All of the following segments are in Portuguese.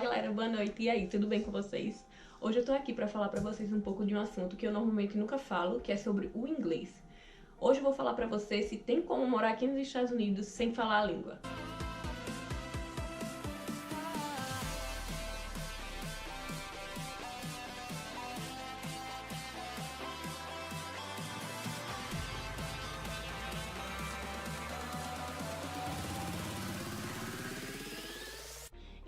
galera, boa noite. E aí, tudo bem com vocês? Hoje eu tô aqui pra falar pra vocês um pouco de um assunto que eu normalmente nunca falo, que é sobre o inglês. Hoje eu vou falar pra vocês se tem como morar aqui nos Estados Unidos sem falar a língua.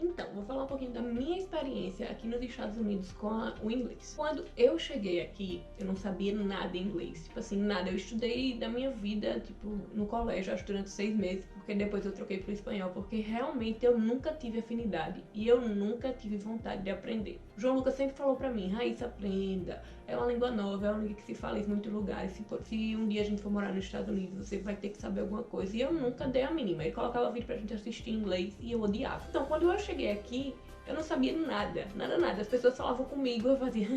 Então, vou falar um pouquinho da minha experiência aqui nos Estados Unidos com o inglês. Quando eu cheguei aqui, eu não sabia nada em inglês. Tipo assim, nada. Eu estudei da minha vida, tipo, no colégio, acho durante 6 meses, porque depois eu troquei pro espanhol, porque realmente eu nunca tive afinidade e eu nunca tive vontade de aprender. O João Lucas sempre falou pra mim, Raíssa, aprenda. É uma língua nova, é uma língua que se fala em muitos lugares. Se um dia a gente for morar nos Estados Unidos, você vai ter que saber alguma coisa. E eu nunca dei a mínima. Ele colocava vídeo pra gente assistir em inglês e eu odiava. Então, quando eu cheguei aqui, eu não sabia nada, nada. As pessoas falavam comigo, eu fazia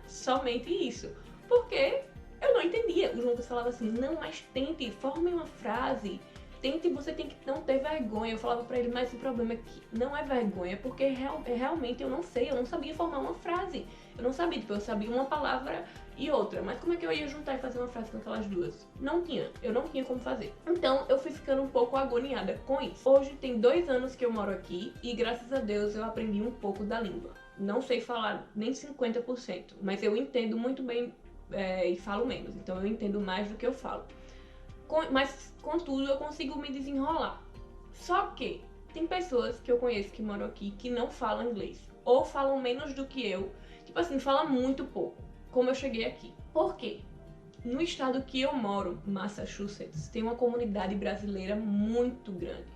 somente isso. Porque eu não entendia. O João Lucas falava assim, não, mas tente, forme uma frase. Tente, você tem que não ter vergonha. Eu falava pra ele, mas o problema é que não é vergonha, porque realmente eu não sei, eu não sabia formar uma frase. Eu não sabia, tipo, eu sabia uma palavra e outra, mas como é que eu ia juntar e fazer uma frase com aquelas duas? Não tinha, eu não tinha como fazer. Então eu fui ficando um pouco agoniada com isso. Hoje tem 2 anos que eu moro aqui e graças a Deus eu aprendi um pouco da língua. Não sei falar nem 50%, mas eu entendo muito bem e falo menos, então eu entendo mais do que eu falo. Mas, contudo, eu consigo me desenrolar. Só que tem pessoas que eu conheço que moram aqui que não falam inglês. Ou falam menos do que eu. Tipo assim, falam muito pouco. Como eu cheguei aqui. Por quê? No estado que eu moro, Massachusetts, tem uma comunidade brasileira muito grande.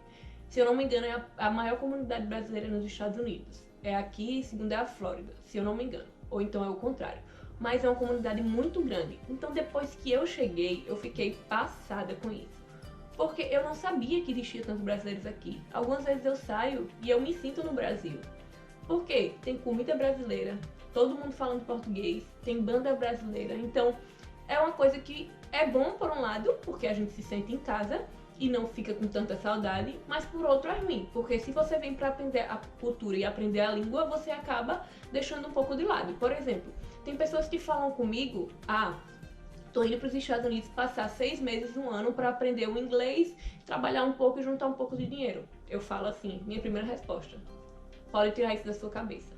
Se eu não me engano, é a maior comunidade brasileira nos Estados Unidos. É aqui, segundo é a Flórida, se eu não me engano. Ou então é o contrário. Mas é uma comunidade muito grande. Então depois que eu cheguei, eu fiquei passada com isso. Porque eu não sabia que existia tantos brasileiros aqui. Algumas vezes eu saio e eu me sinto no Brasil. Porque tem comida brasileira, todo mundo falando português, tem banda brasileira. Então é uma coisa que é bom por um lado, porque a gente se sente em casa e não fica com tanta saudade, mas por outro é ruim, porque se você vem para aprender a cultura e aprender a língua, você acaba deixando um pouco de lado. Por exemplo, tem pessoas que falam comigo, tô indo para os Estados Unidos passar 6 meses, 1 ano para aprender o inglês, trabalhar um pouco e juntar um pouco de dinheiro. Eu falo assim, minha primeira resposta, pode tirar isso da sua cabeça.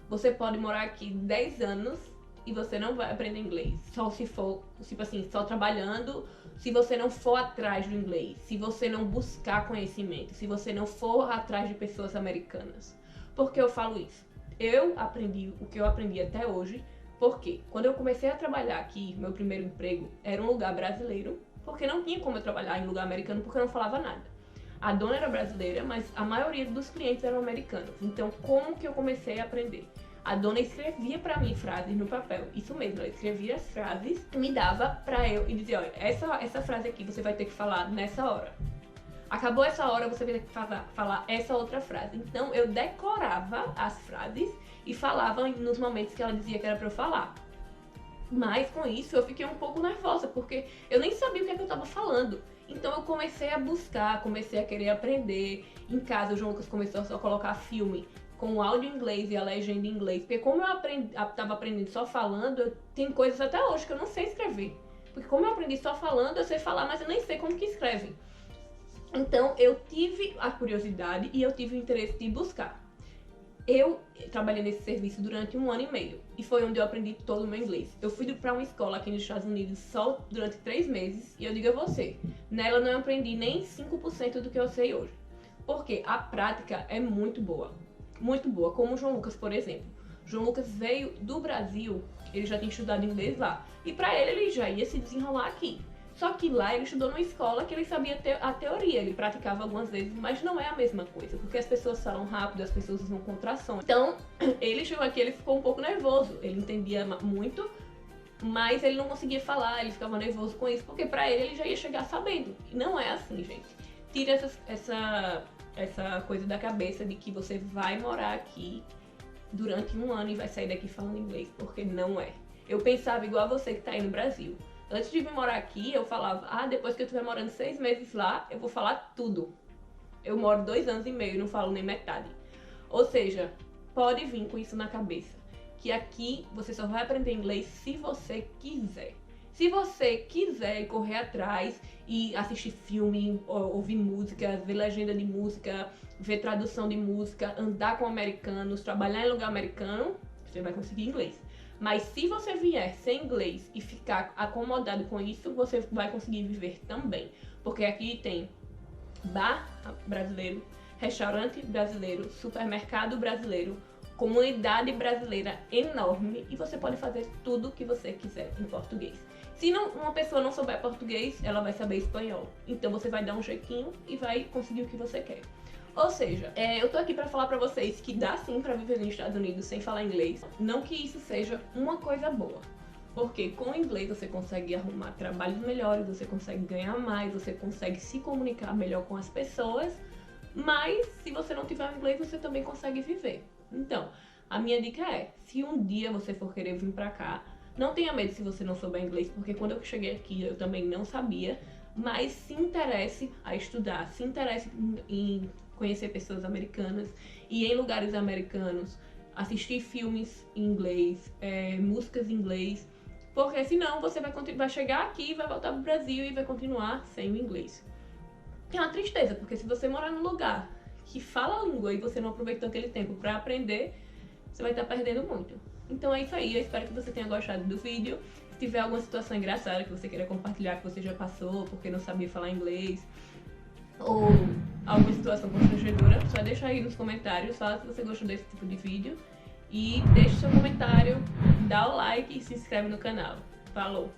Você pode morar aqui 10 anos e você não vai aprender inglês, só se for, tipo assim, só trabalhando, se você não for atrás do inglês, se você não buscar conhecimento, se você não for atrás de pessoas americanas. Por que eu falo isso? Eu aprendi o que eu aprendi até hoje, porque quando eu comecei a trabalhar aqui, meu primeiro emprego era um lugar brasileiro, porque não tinha como eu trabalhar em lugar americano porque eu não falava nada. A dona era brasileira, mas a maioria dos clientes eram americanos. Então, como que eu comecei a aprender? A dona escrevia pra mim frases no papel. Isso mesmo, ela escrevia as frases e me dava pra eu e dizia, olha, essa frase aqui você vai ter que falar nessa hora. Acabou essa hora, você vai ter que falar essa outra frase. Então eu decorava as frases e falava nos momentos que ela dizia que era pra eu falar. Mas com isso eu fiquei um pouco nervosa, porque eu nem sabia o que é que eu tava falando. Então eu comecei a buscar, comecei a querer aprender. Em casa o João Lucas começou a colocar filme com o áudio em inglês e a legenda em inglês. Porque como eu tava aprendendo só falando, tem coisas até hoje que eu não sei escrever. Porque como eu aprendi só falando, eu sei falar, mas eu nem sei como que escreve. Então eu tive a curiosidade e eu tive o interesse de buscar. Eu trabalhei nesse serviço durante 1 ano e meio e foi onde eu aprendi todo o meu inglês. Eu fui para uma escola aqui nos Estados Unidos só durante 3 meses e eu digo a você, nela eu não aprendi nem 5% do que eu sei hoje. Porque a prática é muito boa, como o João Lucas, por exemplo. O João Lucas veio do Brasil, ele já tinha estudado inglês lá e para ele já ia se desenrolar aqui. Só que lá ele estudou numa escola que ele sabia a teoria, ele praticava algumas vezes, mas não é a mesma coisa, porque as pessoas falam rápido, as pessoas usam contrações. Então, ele chegou aqui, ele ficou um pouco nervoso, ele entendia muito, mas ele não conseguia falar, ele ficava nervoso com isso, porque pra ele já ia chegar sabendo. E não é assim, gente. Tira essa coisa da cabeça de que você vai morar aqui durante 1 ano e vai sair daqui falando inglês, porque não é. Eu pensava igual a você que tá aí no Brasil. Antes de vir morar aqui, eu falava, depois que eu estiver morando 6 meses lá, eu vou falar tudo. Eu moro 2 anos e meio e não falo nem metade. Ou seja, pode vir com isso na cabeça, que aqui você só vai aprender inglês se você quiser. Se você quiser correr atrás e assistir filme, ouvir música, ver legenda de música, ver tradução de música, andar com americanos, trabalhar em lugar americano, você vai conseguir inglês. Mas se você vier sem inglês e ficar acomodado com isso, você vai conseguir viver também. Porque aqui tem bar brasileiro, restaurante brasileiro, supermercado brasileiro, comunidade brasileira enorme e você pode fazer tudo o que você quiser em português. Se uma pessoa não souber português, ela vai saber espanhol. Então você vai dar um jeitinho e vai conseguir o que você quer. Ou seja, eu tô aqui pra falar pra vocês que dá sim pra viver nos Estados Unidos sem falar inglês. Não que isso seja uma coisa boa. Porque com o inglês você consegue arrumar trabalhos melhores, você consegue ganhar mais, você consegue se comunicar melhor com as pessoas. Mas se você não tiver o inglês, você também consegue viver. Então, a minha dica é, se um dia você for querer vir pra cá, não tenha medo se você não souber inglês, porque quando eu cheguei aqui eu também não sabia, mas se interesse a estudar, se interesse em conhecer pessoas americanas e em lugares americanos, assistir filmes em inglês, músicas em inglês, porque senão você vai chegar aqui, vai voltar pro Brasil e vai continuar sem o inglês. É uma tristeza, porque se você morar num lugar que fala a língua e você não aproveitou aquele tempo pra aprender, você vai estar perdendo muito. Então é isso aí, eu espero que você tenha gostado do vídeo. Se tiver alguma situação engraçada que você queira compartilhar, que você já passou porque não sabia falar inglês, ou alguma situação constrangedora, só deixa aí nos comentários, fala se você gostou desse tipo de vídeo. E deixe seu comentário, dá o like e se inscreve no canal. Falou!